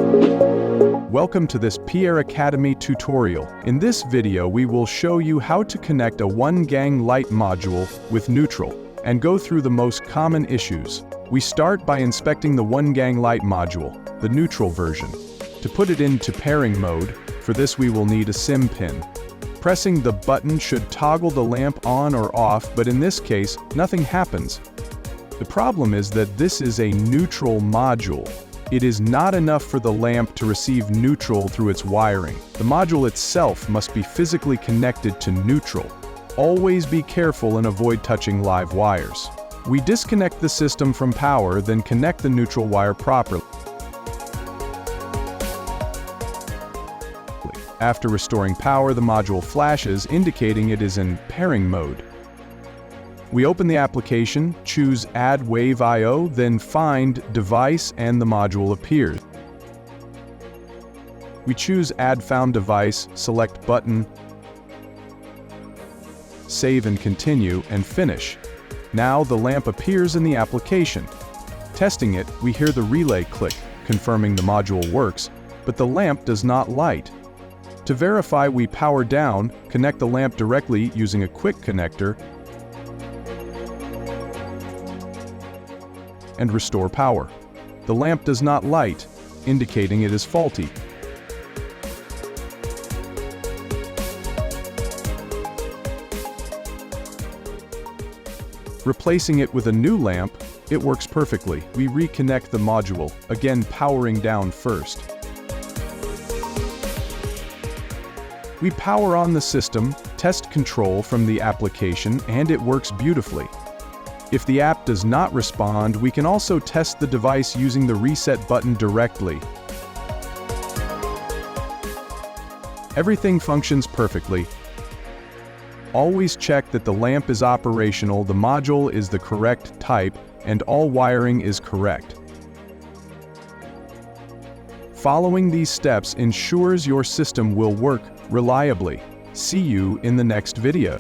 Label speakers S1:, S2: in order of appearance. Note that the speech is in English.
S1: Welcome to this PIERRE Academy tutorial. In this video, we will show you how to connect a one-gang light module with neutral and go through the most common issues. We start by inspecting the one-gang light module, the neutral version. To put it into pairing mode, for this we will need a SIM pin. Pressing the button should toggle the lamp on or off, but in this case, nothing happens. The problem is that this is a neutral module. It is not enough for the lamp to receive neutral through its wiring. The module itself must be physically connected to neutral. Always be careful and avoid touching live wires. We disconnect the system from power, then connect the neutral wire properly. After restoring power, the module flashes, indicating it is in pairing mode. We open the application, choose Add Wave I/O, then find Device and the module appears. We choose Add Found Device, select Button, Save and Continue, and Finish. Now the lamp appears in the application. Testing it, we hear the relay click, confirming the module works, but the lamp does not light. To verify, we power down, connect the lamp directly using a quick connector, and restore power. The lamp does not light, indicating it is faulty. Replacing it with a new lamp, it works perfectly. We reconnect the module, again powering down first. We power on the system, test control from the application, and it works beautifully. If the app does not respond, we can also test the device using the reset button directly. Everything functions perfectly. Always check that the lamp is operational, the module is the correct type, and all wiring is correct. Following these steps ensures your system will work reliably. See you in the next video.